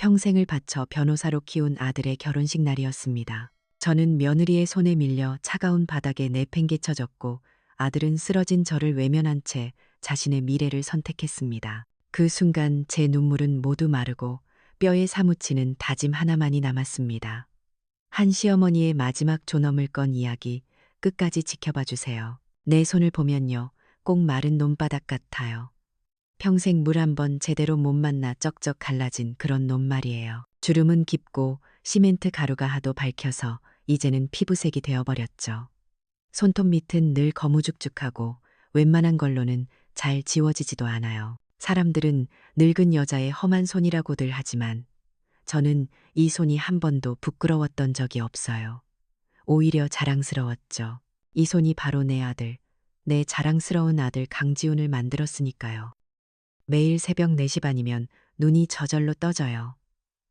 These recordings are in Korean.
평생을 바쳐 변호사로 키운 아들의 결혼식 날이었습니다. 저는 며느리의 손에 밀려 차가운 바닥에 내팽개쳐졌고 아들은 쓰러진 저를 외면한 채 자신의 미래를 선택했습니다. 그 순간 제 눈물은 모두 마르고 뼈에 사무치는 다짐 하나만이 남았습니다. 한 시어머니의 마지막 존엄을 건 이야기 끝까지 지켜봐 주세요. 내 손을 보면요. 꼭 마른 논바닥 같아요. 평생 물 한 번 제대로 못 만나 쩍쩍 갈라진 그런 논 말이에요. 주름은 깊고 시멘트 가루가 하도 밝혀서 이제는 피부색이 되어버렸죠. 손톱 밑은 늘 거무죽죽하고 웬만한 걸로는 잘 지워지지도 않아요. 사람들은 늙은 여자의 험한 손이라고들 하지만 저는 이 손이 한 번도 부끄러웠던 적이 없어요. 오히려 자랑스러웠죠. 이 손이 바로 내 아들, 내 자랑스러운 아들 강지훈을 만들었으니까요. 매일 새벽 4시 반이면 눈이 저절로 떠져요.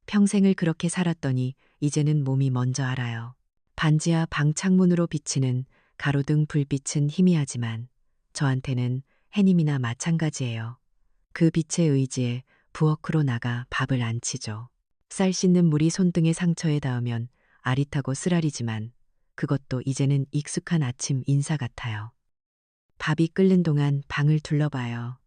평생을 그렇게 살았더니 이제는 몸이 먼저 알아요. 반지하 방 창문으로 비치는 가로등 불빛은 희미하지만 저한테는 해님이나 마찬가지예요. 그 빛의 의지에 부엌으로 나가 밥을 안 치죠. 쌀 씻는 물이 손등의 상처에 닿으면 아릿하고 쓰라리지만 그것도 이제는 익숙한 아침 인사 같아요. 밥이 끓는 동안 방을 둘러봐요.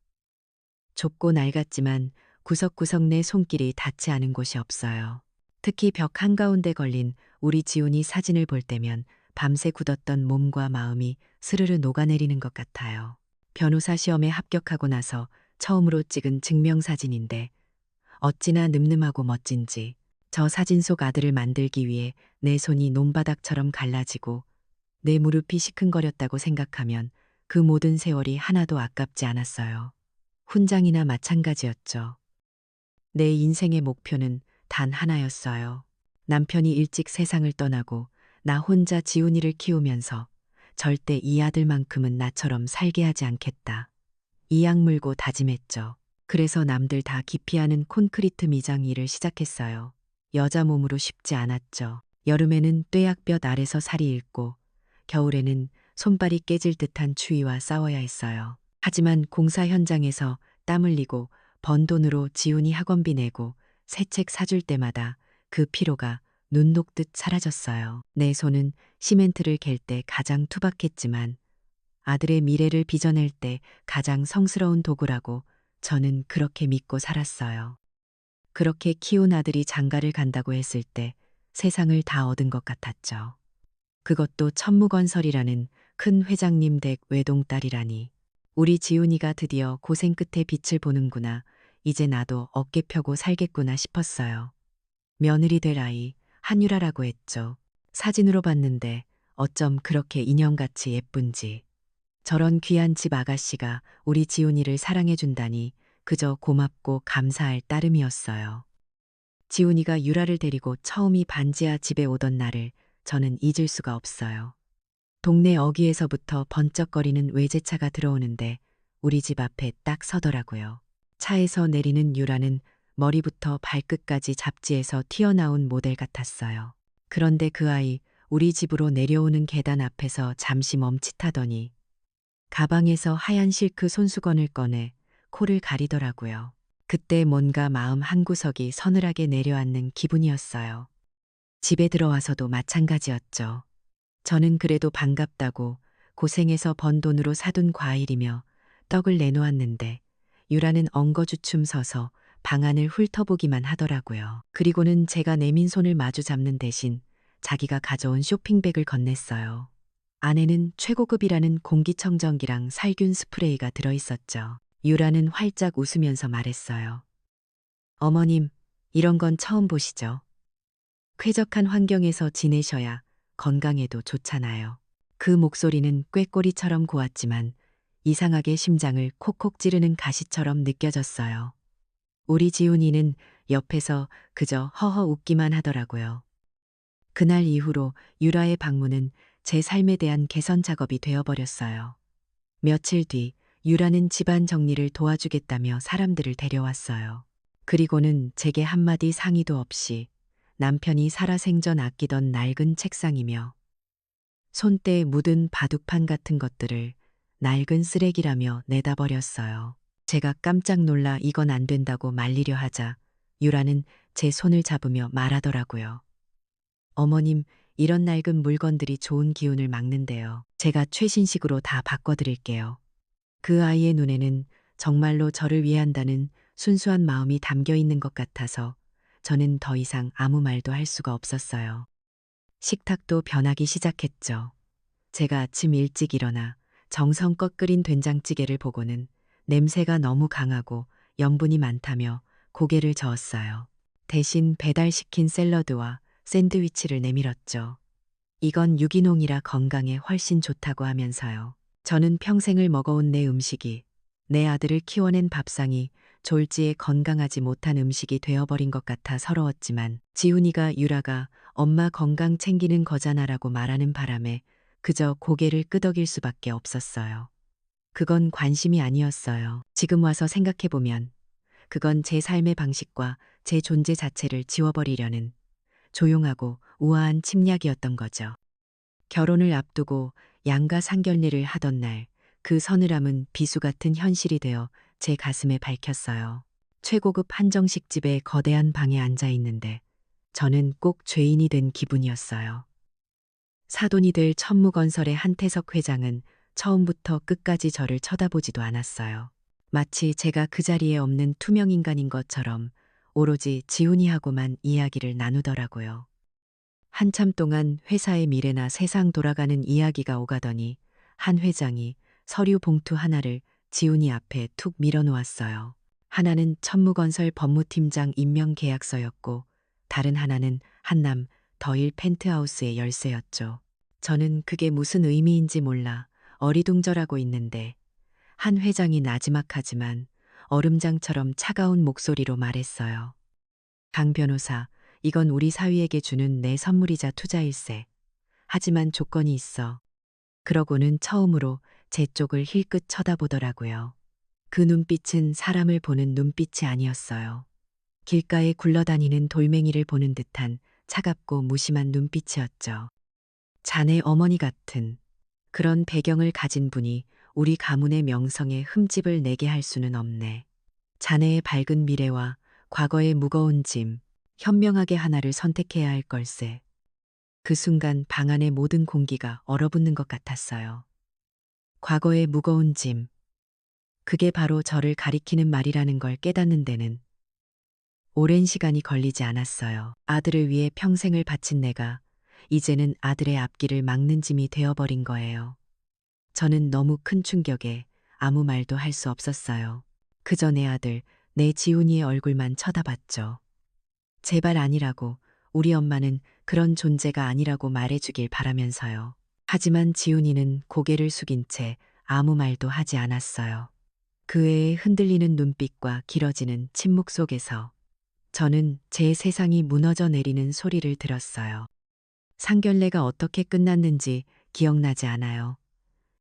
좁고 낡았지만 구석구석 내 손길이 닿지 않은 곳이 없어요. 특히 벽 한가운데 걸린 우리 지훈이 사진을 볼 때면 밤새 굳었던 몸과 마음이 스르르 녹아내리는 것 같아요. 변호사 시험에 합격하고 나서 처음으로 찍은 증명사진인데 어찌나 늠름하고 멋진지 저 사진 속 아들을 만들기 위해 내 손이 논바닥처럼 갈라지고 내 무릎이 시큰거렸다고 생각하면 그 모든 세월이 하나도 아깝지 않았어요. 훈장이나 마찬가지였죠. 내 인생의 목표는 단 하나였어요. 남편이 일찍 세상을 떠나고 나 혼자 지훈이를 키우면서 절대 이 아들만큼은 나처럼 살게 하지 않겠다. 이 악물고 다짐했죠. 그래서 남들 다 기피하는 콘크리트 미장 일을 시작했어요. 여자 몸으로 쉽지 않았죠. 여름에는 뙤약볕 아래서 살이 잃고 겨울에는 손발이 깨질 듯한 추위와 싸워야 했어요. 하지만 공사 현장에서 땀 흘리고 번 돈으로 지훈이 학원비 내고 새 책 사줄 때마다 그 피로가 눈 녹듯 사라졌어요. 내 손은 시멘트를 갤 때 가장 투박했지만 아들의 미래를 빚어낼 때 가장 성스러운 도구라고 저는 그렇게 믿고 살았어요. 그렇게 키운 아들이 장가를 간다고 했을 때 세상을 다 얻은 것 같았죠. 그것도 천무건설이라는 큰 회장님 댁 외동딸이라니. 우리 지훈이가 드디어 고생 끝에 빛을 보는구나. 이제 나도 어깨 펴고 살겠구나 싶었어요. 며느리 될 아이 한유라라고 했죠. 사진으로 봤는데 어쩜 그렇게 인형같이 예쁜지. 저런 귀한 집 아가씨가 우리 지훈이를 사랑해준다니 그저 고맙고 감사할 따름이었어요. 지훈이가 유라를 데리고 처음이 반지하 집에 오던 날을 저는 잊을 수가 없어요. 동네 어귀에서부터 번쩍거리는 외제차가 들어오는데 우리 집 앞에 딱 서더라고요. 차에서 내리는 유라는 머리부터 발끝까지 잡지에서 튀어나온 모델 같았어요. 그런데 그 아이 우리 집으로 내려오는 계단 앞에서 잠시 멈칫하더니 가방에서 하얀 실크 손수건을 꺼내 코를 가리더라고요. 그때 뭔가 마음 한구석이 서늘하게 내려앉는 기분이었어요. 집에 들어와서도 마찬가지였죠. 저는 그래도 반갑다고 고생해서 번 돈으로 사둔 과일이며 떡을 내놓았는데 유라는 엉거주춤 서서 방안을 훑어보기만 하더라고요. 그리고는 제가 내민 손을 마주 잡는 대신 자기가 가져온 쇼핑백을 건넸어요. 안에는 최고급이라는 공기청정기랑 살균 스프레이가 들어있었죠. 유라는 활짝 웃으면서 말했어요. 어머님, 이런 건 처음 보시죠? 쾌적한 환경에서 지내셔야 건강에도 좋잖아요. 그 목소리는 꾀꼬리처럼 고왔지만 이상하게 심장을 콕콕 찌르는 가시처럼 느껴졌어요. 우리 지훈이는 옆에서 그저 허허 웃기만 하더라고요. 그날 이후로 유라의 방문은 제 삶에 대한 개선 작업이 되어버렸어요. 며칠 뒤 유라는 집안 정리를 도와주겠다며 사람들을 데려왔어요. 그리고는 제게 한마디 상의도 없이 남편이 살아생전 아끼던 낡은 책상이며 손때에 묻은 바둑판 같은 것들을 낡은 쓰레기라며 내다버렸어요. 제가 깜짝 놀라 이건 안 된다고 말리려 하자 유라는 제 손을 잡으며 말하더라고요. 어머님, 이런 낡은 물건들이 좋은 기운을 막는데요. 제가 최신식으로 다 바꿔드릴게요. 그 아이의 눈에는 정말로 저를 위한다는 순수한 마음이 담겨 있는 것 같아서 저는 더 이상 아무 말도 할 수가 없었어요. 식탁도 변하기 시작했죠. 제가 아침 일찍 일어나 정성껏 끓인 된장찌개를 보고는 냄새가 너무 강하고 염분이 많다며 고개를 저었어요. 대신 배달시킨 샐러드와 샌드위치를 내밀었죠. 이건 유기농이라 건강에 훨씬 좋다고 하면서요. 저는 평생을 먹어온 내 음식이, 내 아들을 키워낸 밥상이 졸지에 건강하지 못한 음식이 되어버린 것 같아 서러웠지만 지훈이가 유라가 엄마 건강 챙기는 거잖아라고 말하는 바람에 그저 고개를 끄덕일 수밖에 없었어요. 그건 관심이 아니었어요. 지금 와서 생각해보면 그건 제 삶의 방식과 제 존재 자체를 지워버리려는 조용하고 우아한 침략이었던 거죠. 결혼을 앞두고 양가 상견례를 하던 날, 그 서늘함은 비수 같은 현실이 되어 제 가슴에 밝혔어요. 최고급 한정식 집의 거대한 방에 앉아 있는데 저는 꼭 죄인이 된 기분이었어요. 사돈이 될 천무건설의 한태석 회장은 처음부터 끝까지 저를 쳐다보지도 않았어요. 마치 제가 그 자리에 없는 투명인간인 것처럼 오로지 지훈이하고만 이야기를 나누더라고요. 한참 동안 회사의 미래나 세상 돌아가는 이야기가 오가더니 한 회장이 서류 봉투 하나를 지훈이 앞에 툭 밀어놓았어요. 하나는 천무건설 법무팀장 임명 계약서였고 다른 하나는 한남 더힐 펜트하우스의 열쇠였죠. 저는 그게 무슨 의미인지 몰라 어리둥절하고 있는데 한 회장이 나지막하지만 얼음장처럼 차가운 목소리로 말했어요. 강 변호사, 이건 우리 사위에게 주는 내 선물이자 투자일세. 하지만 조건이 있어. 그러고는 처음으로 제 쪽을 힐끗 쳐다보더라고요. 그 눈빛은 사람을 보는 눈빛이 아니었어요. 길가에 굴러다니는 돌멩이를 보는 듯한 차갑고 무심한 눈빛이었죠. 자네 어머니 같은 그런 배경을 가진 분이 우리 가문의 명성에 흠집을 내게 할 수는 없네. 자네의 밝은 미래와 과거의 무거운 짐, 현명하게 하나를 선택해야 할 걸세. 그 순간 방 안의 모든 공기가 얼어붙는 것 같았어요. 과거의 무거운 짐. 그게 바로 저를 가리키는 말이라는 걸 깨닫는 데는 오랜 시간이 걸리지 않았어요. 아들을 위해 평생을 바친 내가 이제는 아들의 앞길을 막는 짐이 되어버린 거예요. 저는 너무 큰 충격에 아무 말도 할 수 없었어요. 그저 내 아들, 내 지훈이의 얼굴만 쳐다봤죠. 제발 아니라고, 우리 엄마는 그런 존재가 아니라고 말해주길 바라면서요. 하지만 지훈이는 고개를 숙인 채 아무 말도 하지 않았어요. 그 애의 흔들리는 눈빛과 길어지는 침묵 속에서 저는 제 세상이 무너져 내리는 소리를 들었어요. 상견례가 어떻게 끝났는지 기억나지 않아요.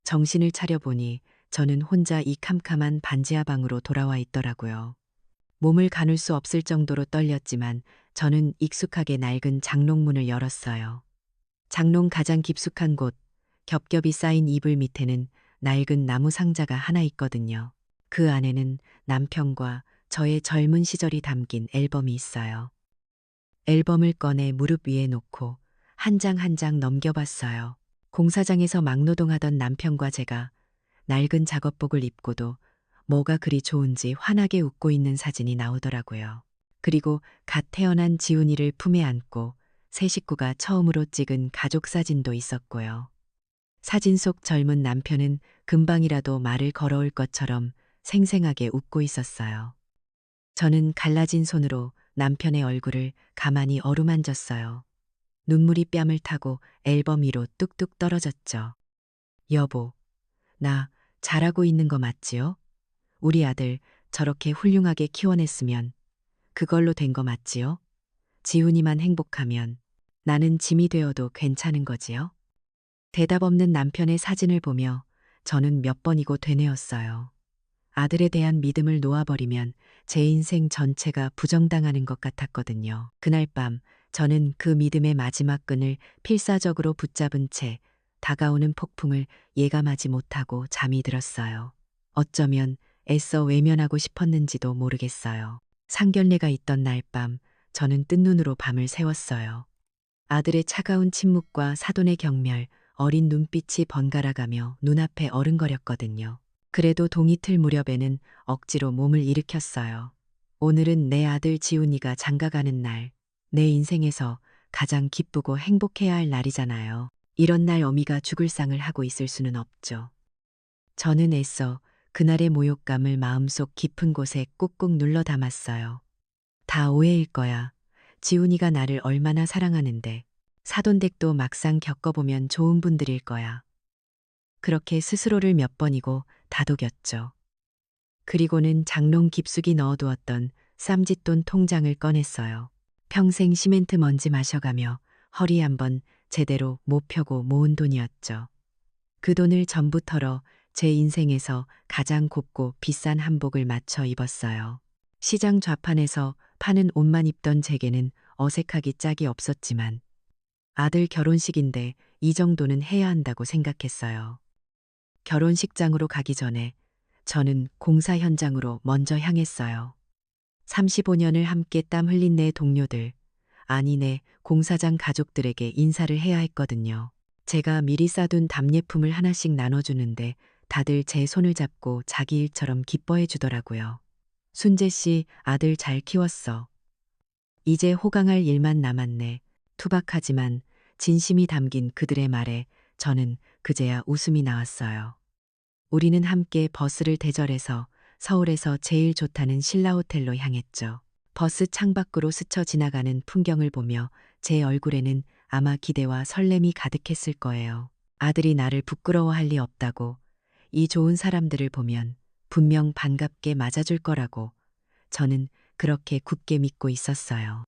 정신을 차려보니 저는 혼자 이 캄캄한 반지하 방으로 돌아와 있더라고요. 몸을 가눌 수 없을 정도로 떨렸지만 저는 익숙하게 낡은 장롱문을 열었어요. 장롱 가장 깊숙한 곳, 겹겹이 쌓인 이불 밑에는 낡은 나무 상자가 하나 있거든요. 그 안에는 남편과 저의 젊은 시절이 담긴 앨범이 있어요. 앨범을 꺼내 무릎 위에 놓고 한 장 한 장 넘겨봤어요. 공사장에서 막노동하던 남편과 제가 낡은 작업복을 입고도 뭐가 그리 좋은지 환하게 웃고 있는 사진이 나오더라고요. 그리고 갓 태어난 지훈이를 품에 안고 세 식구가 처음으로 찍은 가족 사진도 있었고요. 사진 속 젊은 남편은 금방이라도 말을 걸어올 것처럼 생생하게 웃고 있었어요. 저는 갈라진 손으로 남편의 얼굴을 가만히 어루만졌어요. 눈물이 뺨을 타고 앨범 위로 뚝뚝 떨어졌죠. 여보, 나 잘하고 있는 거 맞지요? 우리 아들 저렇게 훌륭하게 키워냈으면 그걸로 된 거 맞지요? 지훈이만 행복하면 나는 짐이 되어도 괜찮은 거지요? 대답 없는 남편의 사진을 보며 저는 몇 번이고 되뇌었어요. 아들에 대한 믿음을 놓아버리면 제 인생 전체가 부정당하는 것 같았거든요. 그날 밤 저는 그 믿음의 마지막 끈을 필사적으로 붙잡은 채 다가오는 폭풍을 예감하지 못하고 잠이 들었어요. 어쩌면 애써 외면하고 싶었는지도 모르겠어요. 상견례가 있던 날 밤 저는 뜬 눈으로 밤을 새웠어요. 아들의 차가운 침묵과 사돈의 경멸, 어린 눈빛이 번갈아가며 눈앞에 어른거렸거든요. 그래도 동이틀 무렵에는 억지로 몸을 일으켰어요. 오늘은 내 아들 지훈이가 장가가는 날, 내 인생에서 가장 기쁘고 행복해야 할 날이잖아요. 이런 날 어미가 죽을 상을 하고 있을 수는 없죠. 저는 애써 그날의 모욕감을 마음속 깊은 곳에 꾹꾹 눌러 담았어요. 다 오해일 거야. 지훈이가 나를 얼마나 사랑하는데. 사돈댁도 막상 겪어보면 좋은 분들일 거야. 그렇게 스스로를 몇 번이고 다독였죠. 그리고는 장롱 깊숙이 넣어두었던 쌈짓돈 통장을 꺼냈어요. 평생 시멘트 먼지 마셔가며 허리 한번 제대로 못 펴고 모은 돈이었죠. 그 돈을 전부 털어 제 인생에서 가장 곱고 비싼 한복을 맞춰 입었어요. 시장 좌판에서 파는 옷만 입던 제게는 어색하기 짝이 없었지만 아들 결혼식인데 이 정도는 해야 한다고 생각했어요. 결혼식장으로 가기 전에 저는 공사 현장으로 먼저 향했어요. 35년을 함께 땀 흘린 내 동료들, 아니 내 공사장 가족들에게 인사를 해야 했거든요. 제가 미리 싸둔 답례품을 하나씩 나눠주는데 다들 제 손을 잡고 자기 일처럼 기뻐해 주더라고요. 순재 씨, 아들 잘 키웠어. 이제 호강할 일만 남았네. 투박하지만 진심이 담긴 그들의 말에 저는 그제야 웃음이 나왔어요. 우리는 함께 버스를 대절해서 서울에서 제일 좋다는 신라호텔로 향했죠. 버스 창밖으로 스쳐 지나가는 풍경을 보며 제 얼굴에는 아마 기대와 설렘이 가득했을 거예요. 아들이 나를 부끄러워할 리 없다고, 이 좋은 사람들을 보면 분명 반갑게 맞아줄 거라고 저는 그렇게 굳게 믿고 있었어요.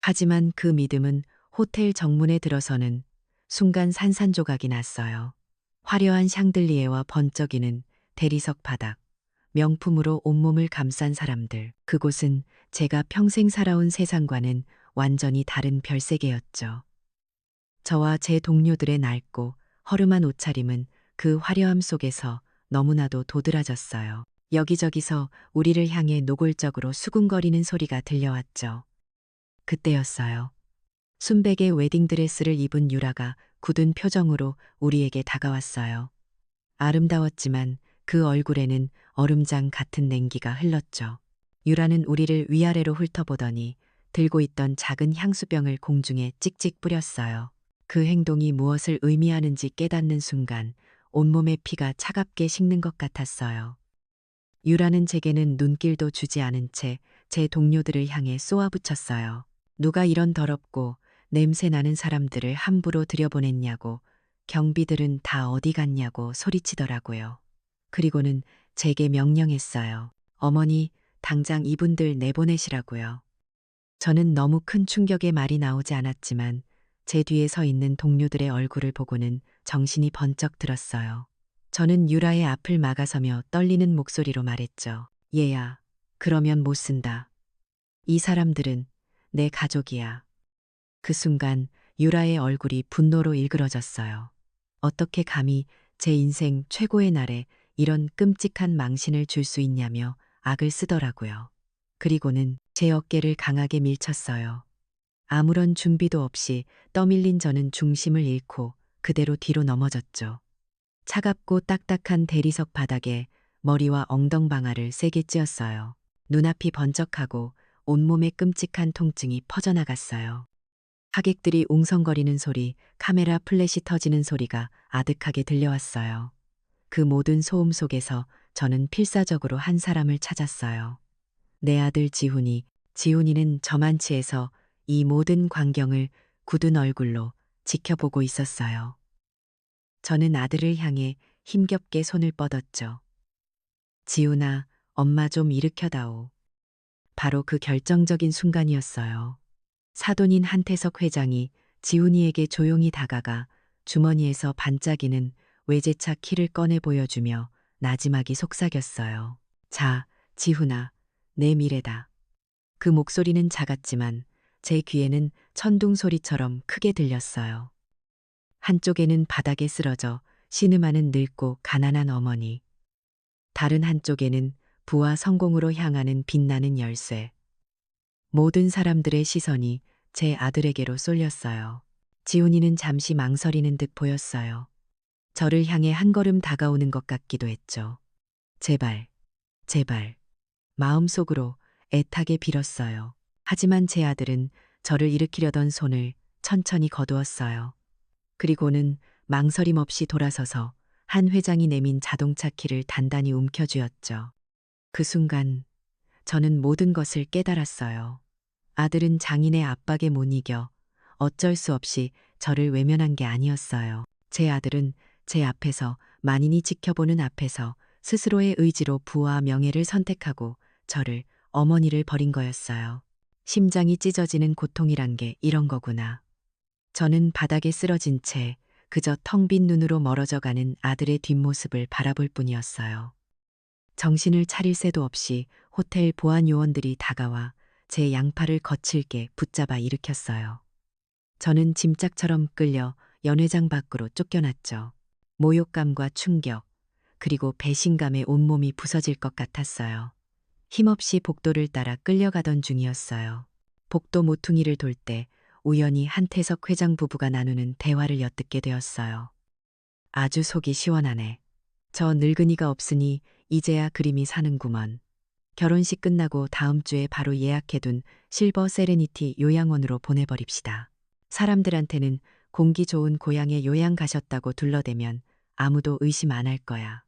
하지만 그 믿음은 호텔 정문에 들어서는 순간 산산조각이 났어요. 화려한 샹들리에와 번쩍이는 대리석 바닥, 명품으로 온몸을 감싼 사람들. 그곳은 제가 평생 살아온 세상과는 완전히 다른 별세계였죠. 저와 제 동료들의 낡고 허름한 옷차림은 그 화려함 속에서 너무나도 도드라졌어요. 여기저기서 우리를 향해 노골적으로 수군거리는 소리가 들려왔죠. 그때였어요. 순백의 웨딩드레스를 입은 유라가 굳은 표정으로 우리에게 다가왔어요. 아름다웠지만 그 얼굴에는 얼음장 같은 냉기가 흘렀죠. 유라는 우리를 위아래로 훑어보더니 들고 있던 작은 향수병을 공중에 찍찍 뿌렸어요. 그 행동이 무엇을 의미하는지 깨닫는 순간 온몸의 피가 차갑게 식는 것 같았어요. 유라는 제게는 눈길도 주지 않은 채 제 동료들을 향해 쏘아붙였어요. 누가 이런 더럽고 냄새 나는 사람들을 함부로 들여보냈냐고, 경비들은 다 어디 갔냐고 소리치더라고요. 그리고는 제게 명령했어요. 어머니, 당장 이분들 내보내시라고요. 저는 너무 큰 충격의 말이 나오지 않았지만 제 뒤에 서 있는 동료들의 얼굴을 보고는 정신이 번쩍 들었어요. 저는 유라의 앞을 막아서며 떨리는 목소리로 말했죠. 얘야, 그러면 못 쓴다. 이 사람들은 내 가족이야. 그 순간 유라의 얼굴이 분노로 일그러졌어요. 어떻게 감히 제 인생 최고의 날에 이런 끔찍한 망신을 줄 수 있냐며 악을 쓰더라고요. 그리고는 제 어깨를 강하게 밀쳤어요. 아무런 준비도 없이 떠밀린 저는 중심을 잃고 그대로 뒤로 넘어졌죠. 차갑고 딱딱한 대리석 바닥에 머리와 엉덩방아를 세게 찧었어요. 눈앞이 번쩍하고 온몸에 끔찍한 통증이 퍼져나갔어요. 하객들이 웅성거리는 소리, 카메라 플래시 터지는 소리가 아득하게 들려왔어요. 그 모든 소음 속에서 저는 필사적으로 한 사람을 찾았어요. 내 아들 지훈이는 저만치에서 이 모든 광경을 굳은 얼굴로 지켜보고 있었어요. 저는 아들을 향해 힘겹게 손을 뻗었죠. 지훈아, 엄마 좀 일으켜다오. 바로 그 결정적인 순간이었어요. 사돈인 한태석 회장이 지훈이에게 조용히 다가가 주머니에서 반짝이는 외제차 키를 꺼내 보여주며 나지막이 속삭였어요. 자, 지훈아, 내 미래다. 그 목소리는 작았지만 제 귀에는 천둥 소리처럼 크게 들렸어요. 한쪽에는 바닥에 쓰러져 신음하는 늙고 가난한 어머니, 다른 한쪽에는 부와 성공으로 향하는 빛나는 열쇠. 모든 사람들의 시선이 제 아들에게로 쏠렸어요. 지훈이는 잠시 망설이는 듯 보였어요. 저를 향해 한 걸음 다가오는 것 같기도 했죠. 제발, 제발. 마음속으로 애타게 빌었어요. 하지만 제 아들은 저를 일으키려던 손을 천천히 거두었어요. 그리고는 망설임 없이 돌아서서 한 회장이 내민 자동차 키를 단단히 움켜쥐었죠. 그 순간 저는 모든 것을 깨달았어요. 아들은 장인의 압박에 못 이겨 어쩔 수 없이 저를 외면한 게 아니었어요. 제 아들은 제 앞에서, 만인이 지켜보는 앞에서 스스로의 의지로 부와 명예를 선택하고 저를, 어머니를 버린 거였어요. 심장이 찢어지는 고통이란 게 이런 거구나. 저는 바닥에 쓰러진 채 그저 텅 빈 눈으로 멀어져 가는 아들의 뒷모습을 바라볼 뿐이었어요. 정신을 차릴 새도 없이 호텔 보안 요원들이 다가와 제 양팔을 거칠게 붙잡아 일으켰어요. 저는 짐짝처럼 끌려 연회장 밖으로 쫓겨났죠. 모욕감과 충격, 그리고 배신감에 온몸이 부서질 것 같았어요. 힘없이 복도를 따라 끌려가던 중이었어요. 복도 모퉁이를 돌 때 우연히 한태석 회장 부부가 나누는 대화를 엿듣게 되었어요. 아주 속이 시원하네. 저 늙은이가 없으니 이제야 그림이 사는구먼. 결혼식 끝나고 다음 주에 바로 예약해둔 실버 세레니티 요양원으로 보내버립시다. 사람들한테는 공기 좋은 고향에 요양 가셨다고 둘러대면 아무도 의심 안 할 거야.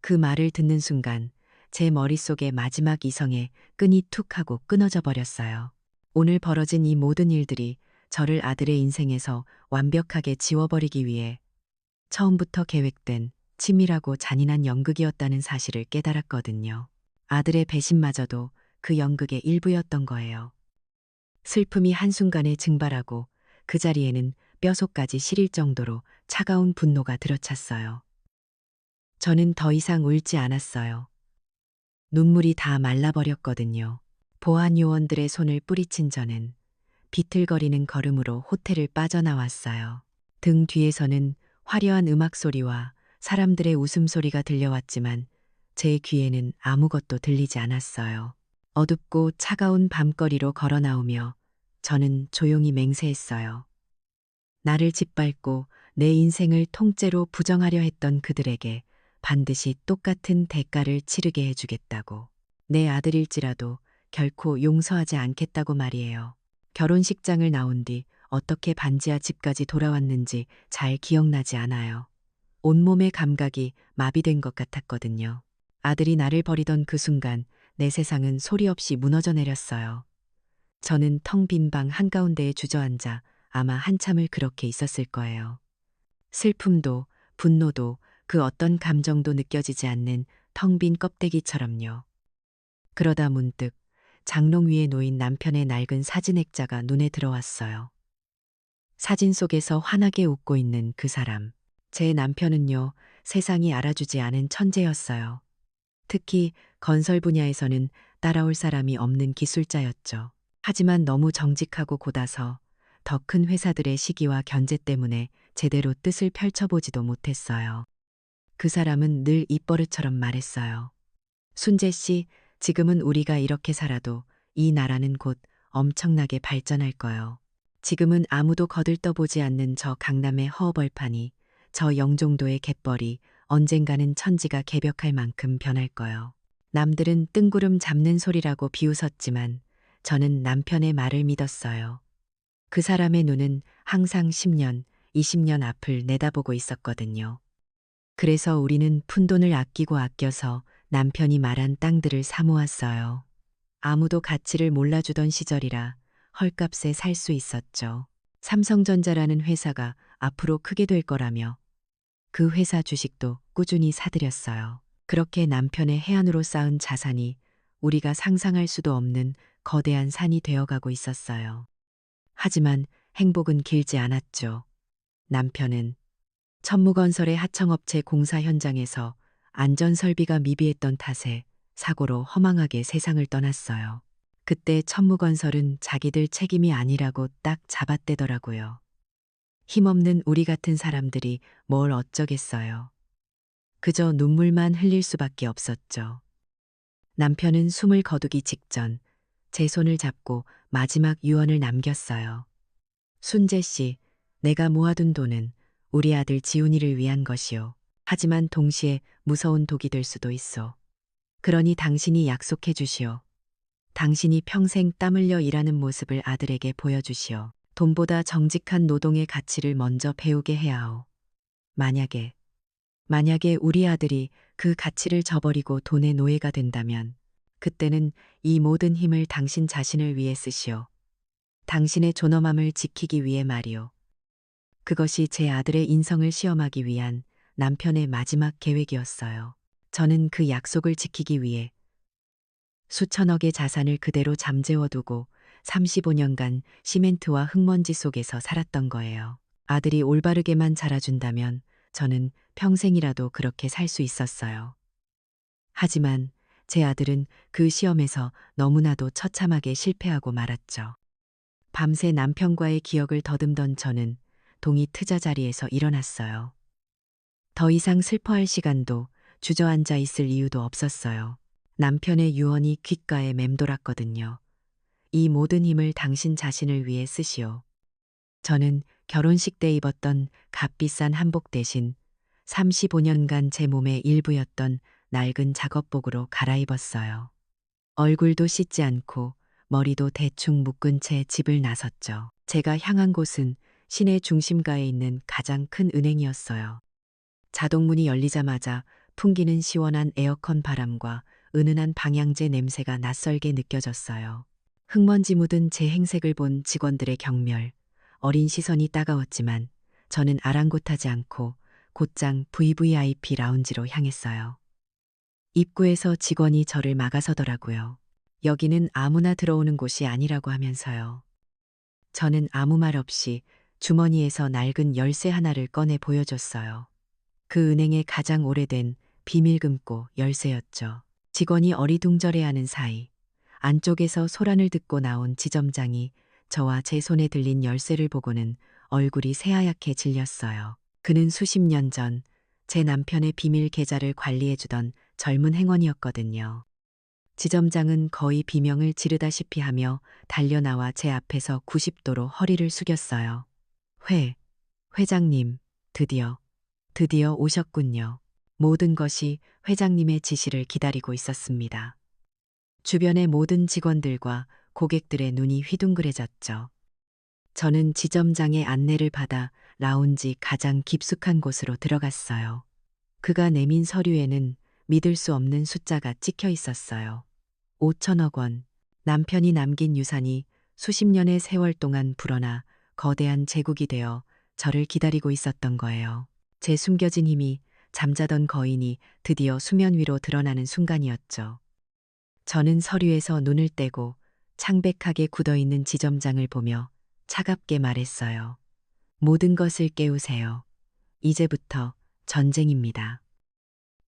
그 말을 듣는 순간 제 머릿속의 마지막 이성의 끈이 툭 하고 끊어져 버렸어요. 오늘 벌어진 이 모든 일들이 저를 아들의 인생에서 완벽하게 지워버리기 위해 처음부터 계획된 치밀하고 잔인한 연극이었다는 사실을 깨달았거든요. 아들의 배신마저도 그 연극의 일부였던 거예요. 슬픔이 한순간에 증발하고 그 자리에는 뼛속까지 시릴 정도로 차가운 분노가 들어찼어요. 저는 더 이상 울지 않았어요. 눈물이 다 말라버렸거든요. 보안 요원들의 손을 뿌리친 저는 비틀거리는 걸음으로 호텔을 빠져나왔어요. 등 뒤에서는 화려한 음악 소리와 사람들의 웃음소리가 들려왔지만 제 귀에는 아무것도 들리지 않았어요. 어둡고 차가운 밤거리로 걸어 나오며 저는 조용히 맹세했어요. 나를 짓밟고 내 인생을 통째로 부정하려 했던 그들에게 반드시 똑같은 대가를 치르게 해주겠다고. 내 아들일지라도 결코 용서하지 않겠다고 말이에요. 결혼식장을 나온 뒤 어떻게 반지하 집까지 돌아왔는지 잘 기억나지 않아요. 온몸의 감각이 마비된 것 같았거든요. 아들이 나를 버리던 그 순간 내 세상은 소리 없이 무너져 내렸어요. 저는 텅 빈 방 한가운데에 주저앉아 아마 한참을 그렇게 있었을 거예요. 슬픔도 분노도 그 어떤 감정도 느껴지지 않는 텅 빈 껍데기처럼요. 그러다 문득 장롱 위에 놓인 남편의 낡은 사진 액자가 눈에 들어왔어요. 사진 속에서 환하게 웃고 있는 그 사람. 제 남편은요, 세상이 알아주지 않은 천재였어요. 특히 건설 분야에서는 따라올 사람이 없는 기술자였죠. 하지만 너무 정직하고 곧아서 더 큰 회사들의 시기와 견제 때문에 제대로 뜻을 펼쳐보지도 못했어요. 그 사람은 늘 입버릇처럼 말했어요. 순재 씨, 지금은 우리가 이렇게 살아도 이 나라는 곧 엄청나게 발전할 거요. 지금은 아무도 거들떠보지 않는 저 강남의 허허벌판이, 저 영종도의 갯벌이 언젠가는 천지가 개벽할 만큼 변할 거요. 남들은 뜬구름 잡는 소리라고 비웃었지만 저는 남편의 말을 믿었어요. 그 사람의 눈은 항상 10년, 20년 앞을 내다보고 있었거든요. 그래서 우리는 푼돈을 아끼고 아껴서 남편이 말한 땅들을 사모았어요. 아무도 가치를 몰라주던 시절이라 헐값에 살 수 있었죠. 삼성전자라는 회사가 앞으로 크게 될 거라며 그 회사 주식도 꾸준히 사들였어요. 그렇게 남편의 해안으로 쌓은 자산이 우리가 상상할 수도 없는 거대한 산이 되어가고 있었어요. 하지만 행복은 길지 않았죠. 남편은 천무건설의 하청업체 공사 현장에서 안전설비가 미비했던 탓에 사고로 허망하게 세상을 떠났어요. 그때 천무건설은 자기들 책임이 아니라고 딱 잡아떼더라고요. 힘없는 우리 같은 사람들이 뭘 어쩌겠어요. 그저 눈물만 흘릴 수밖에 없었죠. 남편은 숨을 거두기 직전 제 손을 잡고 마지막 유언을 남겼어요. 순재 씨, 내가 모아둔 돈은 우리 아들 지훈이를 위한 것이오. 하지만 동시에 무서운 독이 될 수도 있어. 그러니 당신이 약속해 주시오. 당신이 평생 땀 흘려 일하는 모습을 아들에게 보여주시오. 돈보다 정직한 노동의 가치를 먼저 배우게 해야 하오. 만약에 우리 아들이 그 가치를 저버리고 돈의 노예가 된다면 그때는 이 모든 힘을 당신 자신을 위해 쓰시오. 당신의 존엄함을 지키기 위해 말이오. 그것이 제 아들의 인성을 시험하기 위한 남편의 마지막 계획이었어요. 저는 그 약속을 지키기 위해 수천억의 자산을 그대로 잠재워두고 35년간 시멘트와 흙먼지 속에서 살았던 거예요. 아들이 올바르게만 자라준다면 저는 평생이라도 그렇게 살 수 있었어요. 하지만 제 아들은 그 시험에서 너무나도 처참하게 실패하고 말았죠. 밤새 남편과의 기억을 더듬던 저는 동이 트자 자리에서 일어났어요. 더 이상 슬퍼할 시간도 주저앉아 있을 이유도 없었어요. 남편의 유언이 귓가에 맴돌았거든요. 이 모든 힘을 당신 자신을 위해 쓰시오. 저는 결혼식 때 입었던 값비싼 한복 대신 35년간 제 몸의 일부였던 낡은 작업복으로 갈아입었어요. 얼굴도 씻지 않고 머리도 대충 묶은 채 집을 나섰죠. 제가 향한 곳은 시내 중심가에 있는 가장 큰 은행이었어요. 자동문이 열리자마자 풍기는 시원한 에어컨 바람과 은은한 방향제 냄새가 낯설게 느껴졌어요. 흙먼지 묻은 제 행색을 본 직원들의 경멸, 어린 시선이 따가웠지만 저는 아랑곳하지 않고 곧장 VVIP 라운지로 향했어요. 입구에서 직원이 저를 막아서더라고요. 여기는 아무나 들어오는 곳이 아니라고 하면서요. 저는 아무 말 없이 주머니에서 낡은 열쇠 하나를 꺼내 보여줬어요. 그 은행의 가장 오래된 비밀금고 열쇠였죠. 직원이 어리둥절해하는 사이 안쪽에서 소란을 듣고 나온 지점장이 저와 제 손에 들린 열쇠를 보고는 얼굴이 새하얗게 질렸어요. 그는 수십 년 전 제 남편의 비밀 계좌를 관리해주던 젊은 행원이었거든요. 지점장은 거의 비명을 지르다시피 하며 달려나와 제 앞에서 90도로 허리를 숙였어요. 회장님, 드디어 오셨군요. 모든 것이 회장님의 지시를 기다리고 있었습니다. 주변의 모든 직원들과 고객들의 눈이 휘둥그레졌죠. 저는 지점장의 안내를 받아 라운지 가장 깊숙한 곳으로 들어갔어요. 그가 내민 서류에는 믿을 수 없는 숫자가 찍혀 있었어요. 5천억 원. 남편이 남긴 유산이 수십 년의 세월 동안 불어나 거대한 제국이 되어 저를 기다리고 있었던 거예요. 제 숨겨진 힘이 잠자던 거인이 드디어 수면 위로 드러나는 순간이었죠. 저는 서류에서 눈을 떼고 창백하게 굳어있는 지점장을 보며 차갑게 말했어요. 모든 것을 깨우세요. 이제부터 전쟁입니다.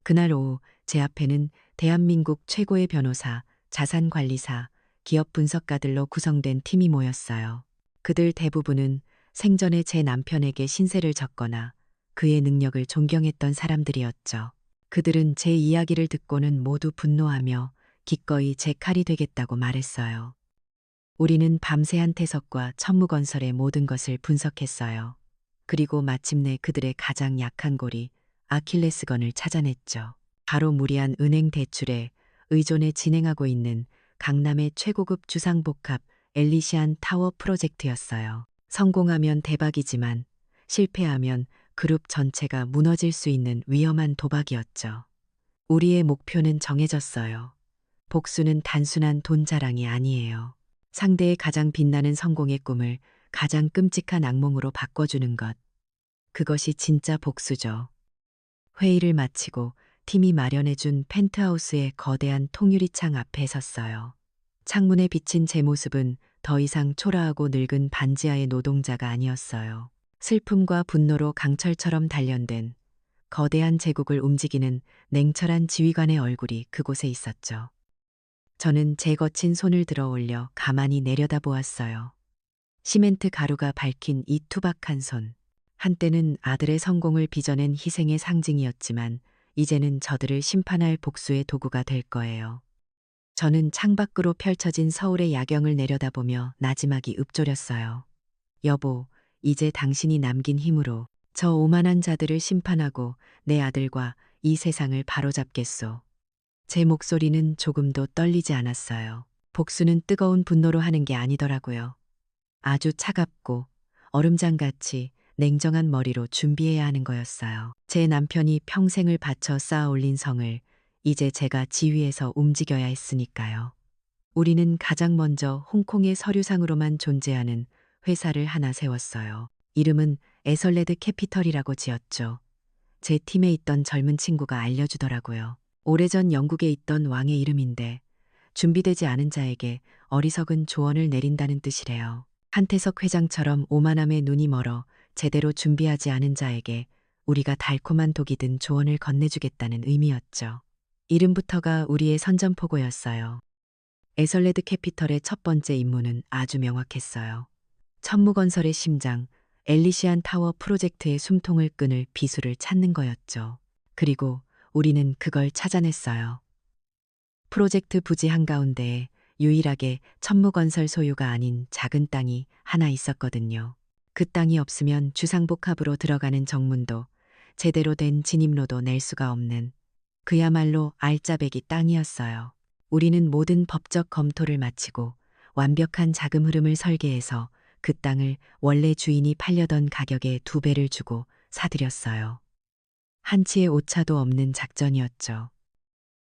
그날 오후 제 앞에는 대한민국 최고의 변호사, 자산관리사, 기업 분석가들로 구성된 팀이 모였어요. 그들 대부분은 생전에 제 남편에게 신세를 졌거나 그의 능력을 존경했던 사람들이었죠. 그들은 제 이야기를 듣고는 모두 분노하며 기꺼이 제 칼이 되겠다고 말했어요. 우리는 밤새 한태석과 천무건설의 모든 것을 분석했어요. 그리고 마침내 그들의 가장 약한 고리, 아킬레스건을 찾아냈죠. 바로 무리한 은행 대출에 의존해 진행하고 있는 강남의 최고급 주상복합 엘리시안 타워 프로젝트였어요. 성공하면 대박이지만 실패하면 그룹 전체가 무너질 수 있는 위험한 도박이었죠. 우리의 목표는 정해졌어요. 복수는 단순한 돈 자랑이 아니에요. 상대의 가장 빛나는 성공의 꿈을 가장 끔찍한 악몽으로 바꿔주는 것. 그것이 진짜 복수죠. 회의를 마치고 팀이 마련해준 펜트하우스의 거대한 통유리창 앞에 섰어요. 창문에 비친 제 모습은 더 이상 초라하고 늙은 반지하의 노동자가 아니었어요. 슬픔과 분노로 강철처럼 단련된 거대한 제국을 움직이는 냉철한 지휘관의 얼굴이 그곳에 있었죠. 저는 제 거친 손을 들어 올려 가만히 내려다보았어요. 시멘트 가루가 밝힌 이 투박한 손. 한때는 아들의 성공을 빚어낸 희생의 상징이었지만 이제는 저들을 심판할 복수의 도구가 될 거예요. 저는 창밖으로 펼쳐진 서울의 야경을 내려다보며 나지막이 읊조렸어요. 여보, 이제 당신이 남긴 힘으로 저 오만한 자들을 심판하고 내 아들과 이 세상을 바로잡겠소. 제 목소리는 조금도 떨리지 않았어요. 복수는 뜨거운 분노로 하는 게 아니더라고요. 아주 차갑고 얼음장같이 냉정한 머리로 준비해야 하는 거였어요. 제 남편이 평생을 바쳐 쌓아 올린 성을 이제 제가 지휘해서 움직여야 했으니까요. 우리는 가장 먼저 홍콩의 서류상으로만 존재하는 회사를 하나 세웠어요. 이름은 에설레드 캐피털이라고 지었죠. 제 팀에 있던 젊은 친구가 알려주더라고요. 오래전 영국에 있던 왕의 이름인데 준비되지 않은 자에게 어리석은 조언을 내린다는 뜻이래요. 한태석 회장처럼 오만함에 눈이 멀어 제대로 준비하지 않은 자에게 우리가 달콤한 독이 든 조언을 건네주겠다는 의미였죠. 이름부터가 우리의 선전포고였어요. 에설레드 캐피털의 첫 번째 임무는 아주 명확했어요. 천무건설의 심장, 엘리시안 타워 프로젝트의 숨통을 끊을 비수를 찾는 거였죠. 그리고 우리는 그걸 찾아냈어요. 프로젝트 부지 한가운데에 유일하게 천무건설 소유가 아닌 작은 땅이 하나 있었거든요. 그 땅이 없으면 주상복합으로 들어가는 정문도 제대로 된 진입로도 낼 수가 없는 그야말로 알짜배기 땅이었어요. 우리는 모든 법적 검토를 마치고 완벽한 자금 흐름을 설계해서 그 땅을 원래 주인이 팔려던 가격의 2배를 주고 사들였어요. 한치의 오차도 없는 작전이었죠.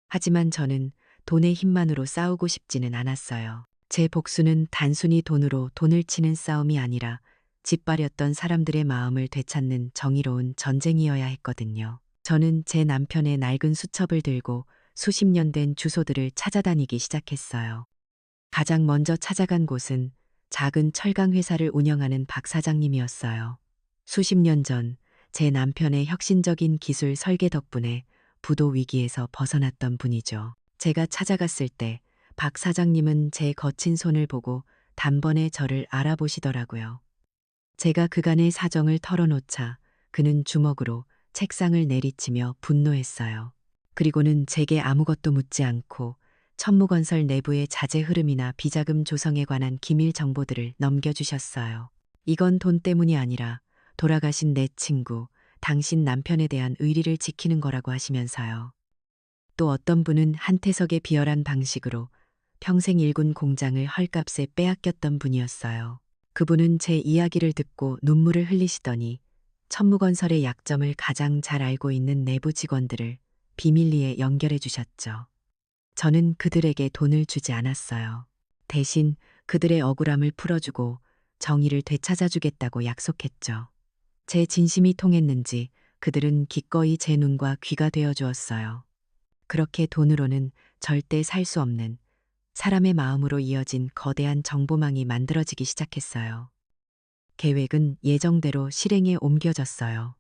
하지만 저는 돈의 힘만으로 싸우고 싶지는 않았어요. 제 복수는 단순히 돈으로 돈을 치는 싸움이 아니라 짓밟였던 사람들의 마음을 되찾는 정의로운 전쟁이어야 했거든요. 저는 제 남편의 낡은 수첩을 들고 수십 년 된 주소들을 찾아다니기 시작했어요. 가장 먼저 찾아간 곳은 작은 철강 회사를 운영하는 박 사장님이었어요. 수십 년 전 제 남편의 혁신적인 기술 설계 덕분에 부도 위기에서 벗어났던 분이죠. 제가 찾아갔을 때 박 사장님은 제 거친 손을 보고 단번에 저를 알아보시더라고요. 제가 그간의 사정을 털어놓자 그는 주먹으로 책상을 내리치며 분노했어요. 그리고는 제게 아무것도 묻지 않고 천무건설 내부의 자재 흐름이나 비자금 조성에 관한 기밀 정보들을 넘겨주셨어요. 이건 돈 때문이 아니라 돌아가신 내 친구, 당신 남편에 대한 의리를 지키는 거라고 하시면서요. 또 어떤 분은 한태석의 비열한 방식으로 평생 일군 공장을 헐값에 빼앗겼던 분이었어요. 그분은 제 이야기를 듣고 눈물을 흘리시더니 천무건설의 약점을 가장 잘 알고 있는 내부 직원들을 비밀리에 연결해 주셨죠. 저는 그들에게 돈을 주지 않았어요. 대신 그들의 억울함을 풀어주고 정의를 되찾아주겠다고 약속했죠. 제 진심이 통했는지 그들은 기꺼이 제 눈과 귀가 되어 주었어요. 그렇게 돈으로는 절대 살 수 없는 사람의 마음으로 이어진 거대한 정보망이 만들어지기 시작했어요. 계획은 예정대로 실행에 옮겨졌어요.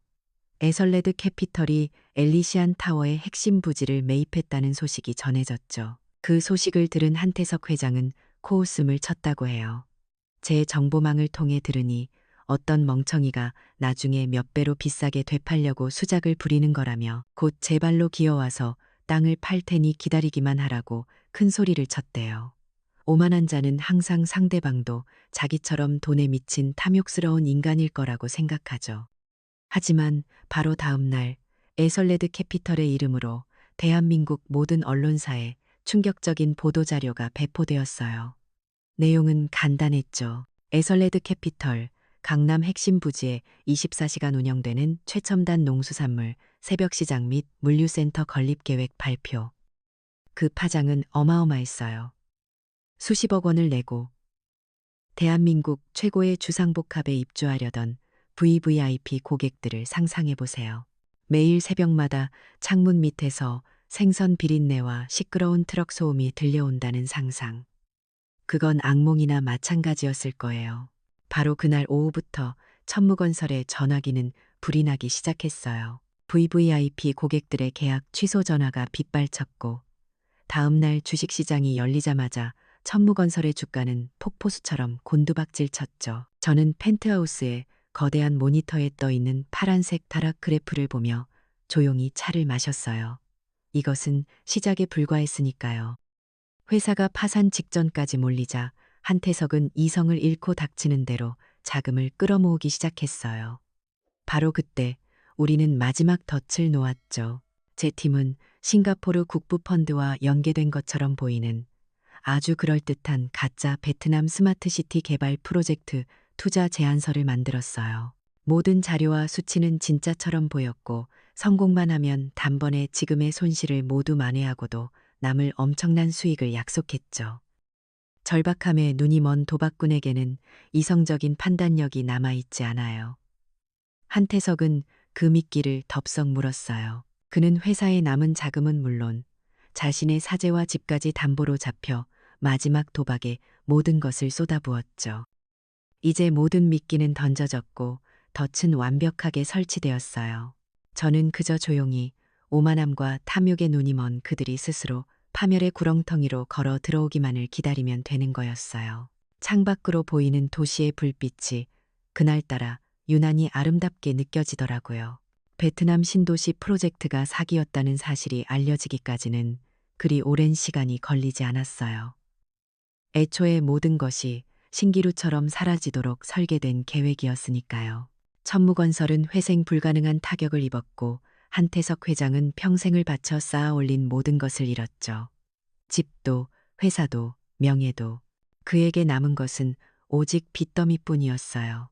에설레드 캐피털이 엘리시안 타워의 핵심 부지를 매입했다는 소식이 전해졌죠. 그 소식을 들은 한태석 회장은 코웃음을 쳤다고 해요. 제 정보망을 통해 들으니 어떤 멍청이가 나중에 몇 배로 비싸게 되팔려고 수작을 부리는 거라며 곧 제 발로 기어와서 땅을 팔 테니 기다리기만 하라고 큰 소리를 쳤대요. 오만한 자는 항상 상대방도 자기처럼 돈에 미친 탐욕스러운 인간일 거라고 생각하죠. 하지만 바로 다음 날 에설레드 캐피털의 이름으로 대한민국 모든 언론사에 충격적인 보도자료가 배포되었어요. 내용은 간단했죠. 에설레드 캐피털, 강남 핵심 부지에 24시간 운영되는 최첨단 농수산물, 새벽시장 및 물류센터 건립계획 발표. 그 파장은 어마어마했어요. 수십억 원을 내고 대한민국 최고의 주상복합에 입주하려던 VVIP 고객들을 상상해 보세요. 매일 새벽마다 창문 밑에서 생선 비린내와 시끄러운 트럭 소음이 들려온다는 상상. 그건 악몽이나 마찬가지였을 거예요. 바로 그날 오후부터 천무건설의 전화기는 불이 나기 시작했어요. VVIP 고객들의 계약 취소 전화가 빗발쳤고 다음 날 주식시장이 열리자마자 천무건설의 주가는 폭포수처럼 곤두박질 쳤죠. 저는 펜트하우스에 거대한 모니터에 떠 있는 파란색 다락 그래프를 보며 조용히 차를 마셨어요. 이것은 시작에 불과했으니까요. 회사가 파산 직전까지 몰리자 한태석은 이성을 잃고 닥치는 대로 자금을 끌어모으기 시작했어요. 바로 그때 우리는 마지막 덫을 놓았죠. 제 팀은 싱가포르 국부펀드와 연계된 것처럼 보이는 아주 그럴듯한 가짜 베트남 스마트시티 개발 프로젝트 투자 제안서를 만들었어요. 모든 자료와 수치는 진짜처럼 보였고 성공만 하면 단번에 지금의 손실을 모두 만회하고도 남을 엄청난 수익을 약속했죠. 절박함에 눈이 먼 도박꾼에게는 이성적인 판단력이 남아있지 않아요. 한태석은 그 미끼를 덥석 물었어요. 그는 회사에 남은 자금은 물론 자신의 사재와 집까지 담보로 잡혀 마지막 도박에 모든 것을 쏟아부었죠. 이제 모든 미끼는 던져졌고 덫은 완벽하게 설치되었어요. 저는 그저 조용히 오만함과 탐욕에 눈이 먼 그들이 스스로 파멸의 구렁텅이로 걸어 들어오기만을 기다리면 되는 거였어요. 창밖으로 보이는 도시의 불빛이 그날따라 유난히 아름답게 느껴지더라고요. 베트남 신도시 프로젝트가 사기였다는 사실이 알려지기까지는 그리 오랜 시간이 걸리지 않았어요. 애초에 모든 것이 신기루처럼 사라지도록 설계된 계획이었으니까요. 천무건설은 회생 불가능한 타격을 입었고 한태석 회장은 평생을 바쳐 쌓아 올린 모든 것을 잃었죠. 집도, 회사도, 명예도. 그에게 남은 것은 오직 빚더미뿐이었어요.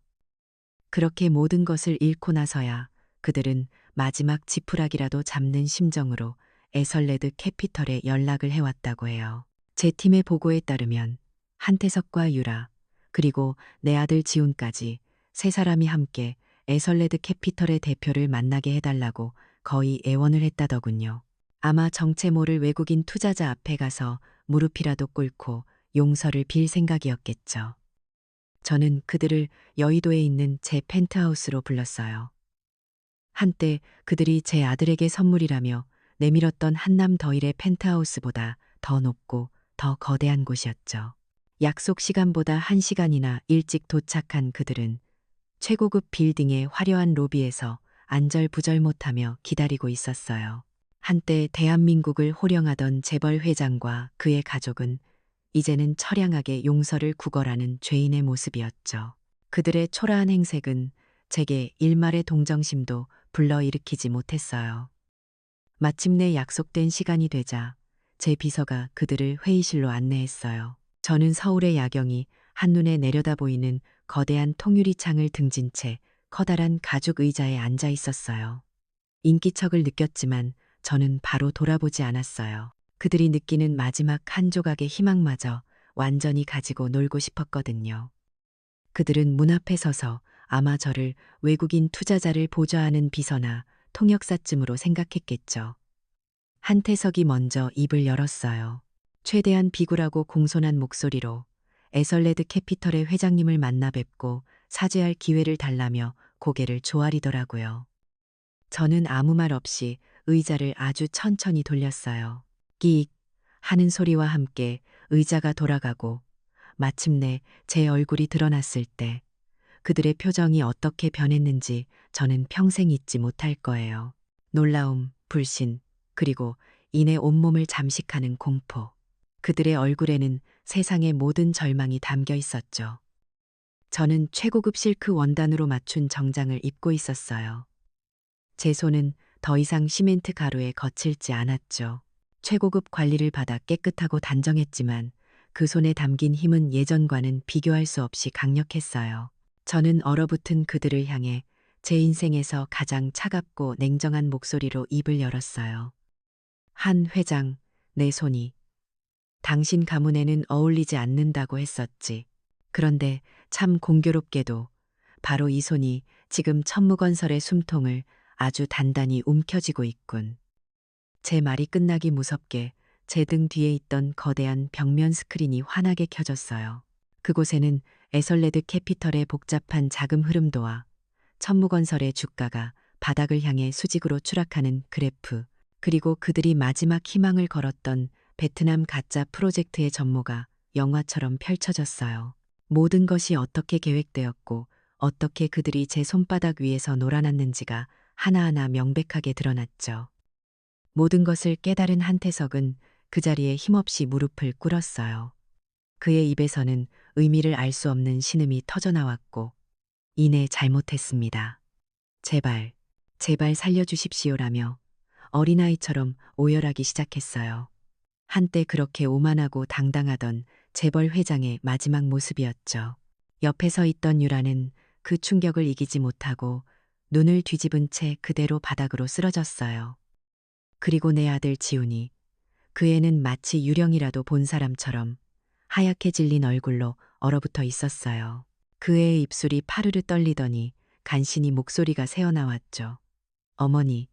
그렇게 모든 것을 잃고 나서야 그들은 마지막 지푸라기라도 잡는 심정으로 에설레드 캐피털에 연락을 해왔다고 해요. 제 팀의 보고에 따르면 한태석과 유라 그리고 내 아들 지훈까지 세 사람이 함께 에설레드 캐피털의 대표를 만나게 해달라고 거의 애원을 했다더군요. 아마 정체 모를 외국인 투자자 앞에 가서 무릎이라도 꿇고 용서를 빌 생각이었겠죠. 저는 그들을 여의도에 있는 제 펜트하우스로 불렀어요. 한때 그들이 제 아들에게 선물이라며 내밀었던 한남 더일의 펜트하우스보다 더 높고 더 거대한 곳이었죠. 약속 시간보다 1시간이나 일찍 도착한 그들은 최고급 빌딩의 화려한 로비에서 안절부절 못하며 기다리고 있었어요. 한때 대한민국을 호령하던 재벌 회장과 그의 가족은 이제는 처량하게 용서를 구걸하는 죄인의 모습이었죠. 그들의 초라한 행색은 제게 일말의 동정심도 불러일으키지 못했어요. 마침내 약속된 시간이 되자 제 비서가 그들을 회의실로 안내했어요. 저는 서울의 야경이 한눈에 내려다 보이는 거대한 통유리 창을 등진 채 커다란 가죽 의자에 앉아 있었어요. 인기척을 느꼈지만 저는 바로 돌아보지 않았어요. 그들이 느끼는 마지막 한 조각의 희망마저 완전히 가지고 놀고 싶었거든요. 그들은 문 앞에 서서 아마 저를 외국인 투자자를 보좌하는 비서나 통역사쯤으로 생각했겠죠. 한태석이 먼저 입을 열었어요. 최대한 비굴하고 공손한 목소리로 에설레드 캐피털의 회장님을 만나 뵙고 사죄할 기회를 달라며 고개를 조아리더라고요. 저는 아무 말 없이 의자를 아주 천천히 돌렸어요. 끼익 하는 소리와 함께 의자가 돌아가고 마침내 제 얼굴이 드러났을 때 그들의 표정이 어떻게 변했는지 저는 평생 잊지 못할 거예요. 놀라움, 불신, 그리고 이내 온몸을 잠식하는 공포. 그들의 얼굴에는 세상의 모든 절망이 담겨 있었죠. 저는 최고급 실크 원단으로 맞춘 정장을 입고 있었어요. 제 손은 더 이상 시멘트 가루에 거칠지 않았죠. 최고급 관리를 받아 깨끗하고 단정했지만 그 손에 담긴 힘은 예전과는 비교할 수 없이 강력했어요. 저는 얼어붙은 그들을 향해 제 인생에서 가장 차갑고 냉정한 목소리로 입을 열었어요. 한 회장, 내 손이 당신 가문에는 어울리지 않는다고 했었지. 그런데 참 공교롭게도 바로 이 손이 지금 천무건설의 숨통을 아주 단단히 움켜쥐고 있군. 제 말이 끝나기 무섭게 제 등 뒤에 있던 거대한 벽면 스크린이 환하게 켜졌어요. 그곳에는 에설레드 캐피털의 복잡한 자금 흐름도와 천무건설의 주가가 바닥을 향해 수직으로 추락하는 그래프, 그리고 그들이 마지막 희망을 걸었던 베트남 가짜 프로젝트의 전모가 영화처럼 펼쳐졌어요. 모든 것이 어떻게 계획되었고 어떻게 그들이 제 손바닥 위에서 놀아났는지가 하나하나 명백하게 드러났죠. 모든 것을 깨달은 한태석은 그 자리에 힘없이 무릎을 꿇었어요. 그의 입에서는 의미를 알 수 없는 신음이 터져나왔고, 이내 잘못했습니다. 제발, 제발 살려주십시오라며 어린아이처럼 오열하기 시작했어요. 한때 그렇게 오만하고 당당하던 재벌 회장의 마지막 모습이었죠. 옆에 서 있던 유라는 그 충격을 이기지 못하고 눈을 뒤집은 채 그대로 바닥으로 쓰러졌어요. 그리고 내 아들 지훈이, 그 애는 마치 유령이라도 본 사람처럼 하얗게 질린 얼굴로 얼어붙어 있었어요. 그 애의 입술이 파르르 떨리더니 간신히 목소리가 새어나왔죠. 어머니,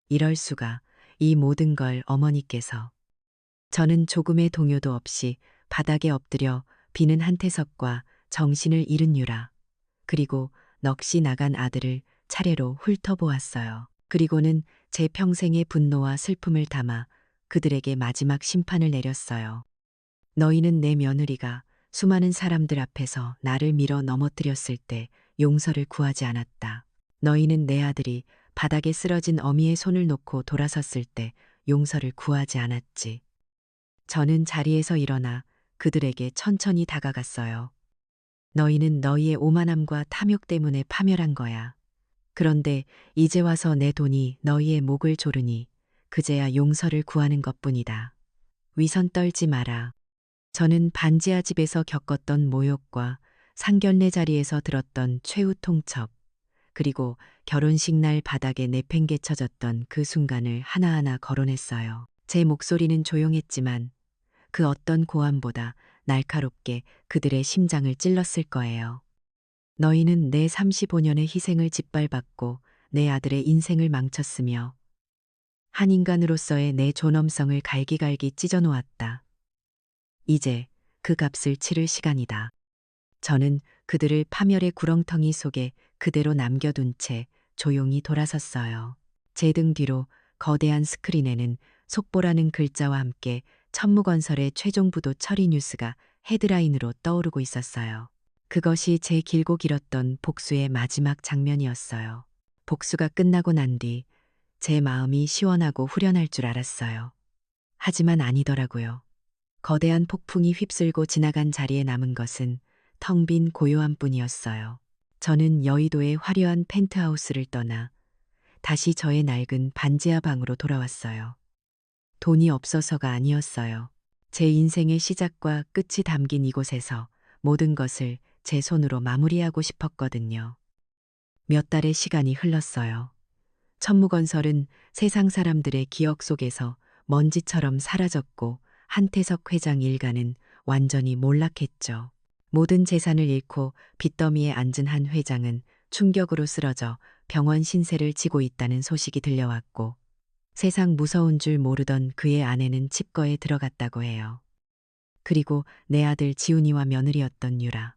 이럴 수가, 이 모든 걸 어머니께서. 저는 조금의 동요도 없이 바닥에 엎드려 비는 한태석과 정신을 잃은 유라, 그리고 넋이 나간 아들을 차례로 훑어보았어요. 그리고는 제 평생의 분노와 슬픔을 담아 그들에게 마지막 심판을 내렸어요. 너희는 내 며느리가 수많은 사람들 앞에서 나를 밀어 넘어뜨렸을 때 용서를 구하지 않았다. 너희는 내 아들이 바닥에 쓰러진 어미의 손을 놓고 돌아섰을 때 용서를 구하지 않았지. 저는 자리에서 일어나 그들에게 천천히 다가갔어요. 너희는 너희의 오만함과 탐욕 때문에 파멸한 거야. 그런데 이제 와서 내 돈이 너희의 목을 조르니 그제야 용서를 구하는 것뿐이다. 위선 떨지 마라. 저는 반지하 집에서 겪었던 모욕과 상견례 자리에서 들었던 최후 통첩, 그리고 결혼식 날 바닥에 내팽개쳐졌던 그 순간을 하나하나 거론했어요. 제 목소리는 조용했지만 그 어떤 고함보다 날카롭게 그들의 심장을 찔렀을 거예요. 너희는 내 35년의 희생을 짓밟았고 내 아들의 인생을 망쳤으며 한 인간으로서의 내 존엄성을 갈기갈기 찢어놓았다. 이제 그 값을 치를 시간이다. 저는 그들을 파멸의 구렁텅이 속에 그대로 남겨둔 채 조용히 돌아섰어요. 제 등 뒤로 거대한 스크린에는 속보라는 글자와 함께 천무건설의 최종 부도 처리 뉴스가 헤드라인으로 떠오르고 있었어요. 그것이 제 길고 길었던 복수의 마지막 장면이었어요. 복수가 끝나고 난 뒤 제 마음이 시원하고 후련할 줄 알았어요. 하지만 아니더라고요. 거대한 폭풍이 휩쓸고 지나간 자리에 남은 것은 텅 빈 고요함 뿐이었어요. 저는 여의도의 화려한 펜트하우스를 떠나 다시 저의 낡은 반지하 방으로 돌아왔어요. 돈이 없어서가 아니었어요. 제 인생의 시작과 끝이 담긴 이곳에서 모든 것을 제 손으로 마무리하고 싶었거든요. 몇 달의 시간이 흘렀어요. 천무건설은 세상 사람들의 기억 속에서 먼지처럼 사라졌고 한태석 회장 일가는 완전히 몰락했죠. 모든 재산을 잃고 빚더미에 앉은 한 회장은 충격으로 쓰러져 병원 신세를 지고 있다는 소식이 들려왔고, 세상 무서운 줄 모르던 그의 아내는 칩거에 들어갔다고 해요. 그리고 내 아들 지훈이와 며느리였던 유라.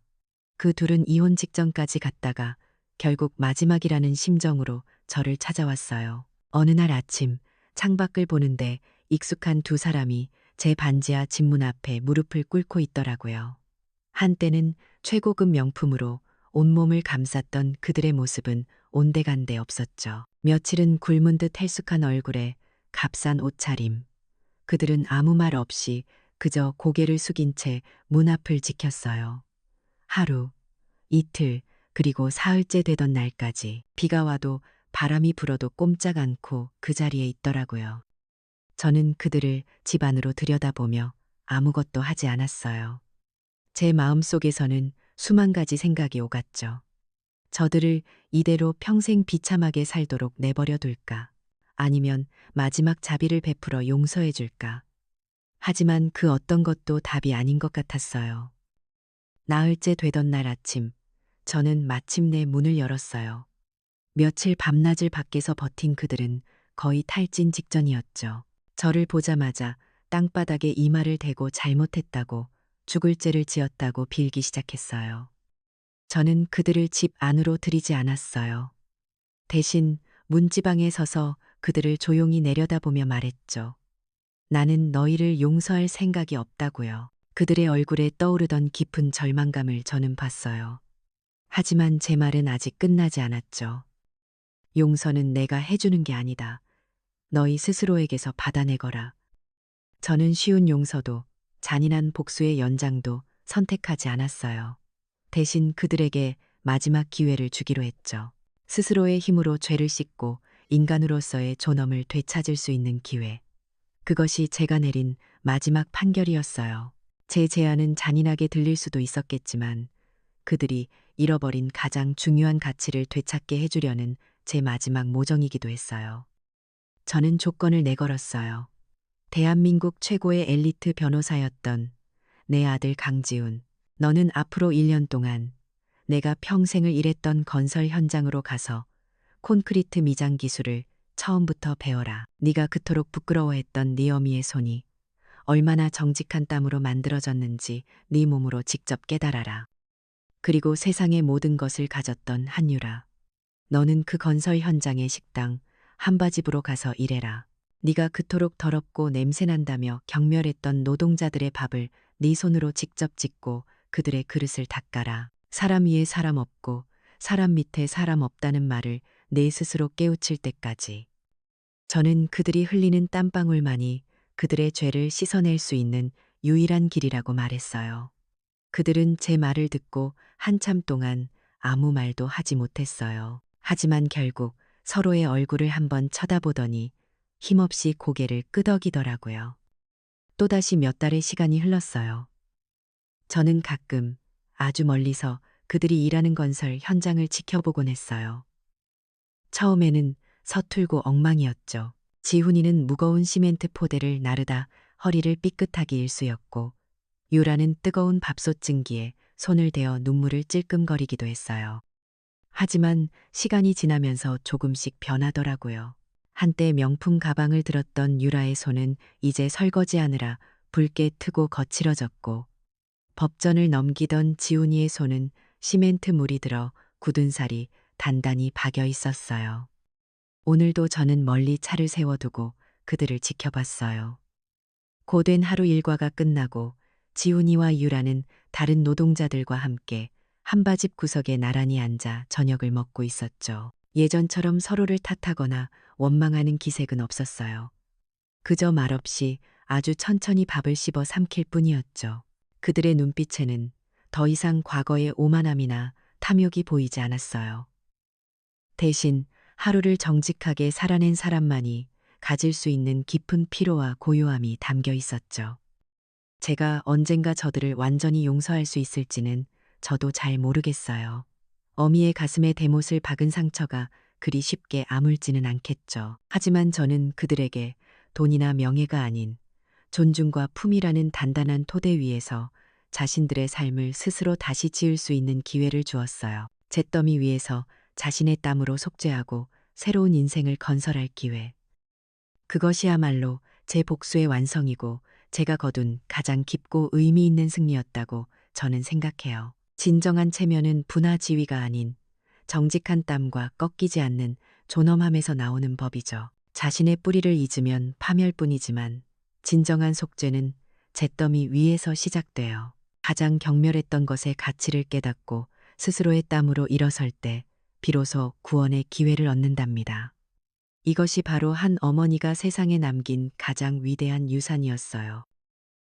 그 둘은 이혼 직전까지 갔다가 결국 마지막이라는 심정으로 저를 찾아왔어요. 어느 날 아침 창밖을 보는데 익숙한 두 사람이 제 반지하 집문 앞에 무릎을 꿇고 있더라고요. 한때는 최고급 명품으로 온몸을 감쌌던 그들의 모습은 온데간데 없었죠. 며칠은 굶은 듯 헬쑥한 얼굴에 값싼 옷차림. 그들은 아무 말 없이 그저 고개를 숙인 채 문 앞을 지켰어요. 하루, 이틀, 그리고 사흘째 되던 날까지 비가 와도 바람이 불어도 꼼짝 않고 그 자리에 있더라고요. 저는 그들을 집 안으로 들여다보며 아무것도 하지 않았어요. 제 마음속에서는 수만 가지 생각이 오갔죠. 저들을 이대로 평생 비참하게 살도록 내버려 둘까? 아니면 마지막 자비를 베풀어 용서해 줄까? 하지만 그 어떤 것도 답이 아닌 것 같았어요. 나흘째 되던 날 아침, 저는 마침내 문을 열었어요. 며칠 밤낮을 밖에서 버틴 그들은 거의 탈진 직전이었죠. 저를 보자마자 땅바닥에 이마를 대고 잘못했다고, 죽을 죄를 지었다고 빌기 시작했어요. 저는 그들을 집 안으로 들이지 않았어요. 대신 문지방에 서서 그들을 조용히 내려다보며 말했죠. 나는 너희를 용서할 생각이 없다고요. 그들의 얼굴에 떠오르던 깊은 절망감을 저는 봤어요. 하지만 제 말은 아직 끝나지 않았죠. 용서는 내가 해주는 게 아니다. 너희 스스로에게서 받아내거라. 저는 쉬운 용서도 잔인한 복수의 연장도 선택하지 않았어요. 대신 그들에게 마지막 기회를 주기로 했죠. 스스로의 힘으로 죄를 씻고 인간으로서의 존엄을 되찾을 수 있는 기회. 그것이 제가 내린 마지막 판결이었어요. 제 제안은 잔인하게 들릴 수도 있었겠지만 그들이 잃어버린 가장 중요한 가치를 되찾게 해주려는 제 마지막 모정이기도 했어요. 저는 조건을 내걸었어요. 대한민국 최고의 엘리트 변호사였던 내 아들 강지훈, 너는 앞으로 1년 동안 내가 평생을 일했던 건설 현장으로 가서 콘크리트 미장 기술을 처음부터 배워라. 네가 그토록 부끄러워했던 네 어미의 손이 얼마나 정직한 땀으로 만들어졌는지 네 몸으로 직접 깨달아라. 그리고 세상의 모든 것을 가졌던 한유라. 너는 그 건설 현장의 식당 한바집으로 가서 일해라. 네가 그토록 더럽고 냄새난다며 경멸했던 노동자들의 밥을 네 손으로 직접 짓고 그들의 그릇을 닦아라. 사람 위에 사람 없고 사람 밑에 사람 없다는 말을 내 스스로 깨우칠 때까지. 저는 그들이 흘리는 땀방울만이 그들의 죄를 씻어낼 수 있는 유일한 길이라고 말했어요. 그들은 제 말을 듣고 한참 동안 아무 말도 하지 못했어요. 하지만 결국 서로의 얼굴을 한번 쳐다보더니 힘없이 고개를 끄덕이더라고요. 또다시 몇 달의 시간이 흘렀어요. 저는 가끔 아주 멀리서 그들이 일하는 건설 현장을 지켜보곤 했어요. 처음에는 서툴고 엉망이었죠. 지훈이는 무거운 시멘트 포대를 나르다 허리를 삐끗하기 일쑤였고 유라는 뜨거운 밥솥 증기에 손을 대어 눈물을 찔끔거리기도 했어요. 하지만 시간이 지나면서 조금씩 변하더라고요. 한때 명품 가방을 들었던 유라의 손은 이제 설거지하느라 붉게 트고 거칠어졌고 법전을 넘기던 지훈이의 손은 시멘트 물이 들어 굳은 살이 단단히 박여 있었어요. 오늘도 저는 멀리 차를 세워두고 그들을 지켜봤어요. 고된 하루 일과가 끝나고 지훈이와 유라는 다른 노동자들과 함께 한바집 구석에 나란히 앉아 저녁을 먹고 있었죠. 예전처럼 서로를 탓하거나 원망하는 기색은 없었어요. 그저 말없이 아주 천천히 밥을 씹어 삼킬 뿐이었죠. 그들의 눈빛에는 더 이상 과거의 오만함이나 탐욕이 보이지 않았어요. 대신 하루를 정직하게 살아낸 사람만이 가질 수 있는 깊은 피로와 고요함이 담겨 있었죠. 제가 언젠가 저들을 완전히 용서할 수 있을지는 저도 잘 모르겠어요. 어미의 가슴에 대못을 박은 상처가 그리 쉽게 아물지는 않겠죠. 하지만 저는 그들에게 돈이나 명예가 아닌 존중과 품이라는 단단한 토대 위에서 자신들의 삶을 스스로 다시 지을 수 있는 기회를 주었어요. 잿더미 위에서 자신의 땀으로 속죄하고 새로운 인생을 건설할 기회. 그것이야말로 제 복수의 완성이고 제가 거둔 가장 깊고 의미 있는 승리였다고 저는 생각해요. 진정한 체면은 분하 지위가 아닌 정직한 땀과 꺾이지 않는 존엄함에서 나오는 법이죠. 자신의 뿌리를 잊으면 파멸뿐이지만 진정한 속죄는 잿더미 위에서 시작돼요. 가장 경멸했던 것의 가치를 깨닫고 스스로의 땀으로 일어설 때 비로소 구원의 기회를 얻는답니다. 이것이 바로 한 어머니가 세상에 남긴 가장 위대한 유산이었어요.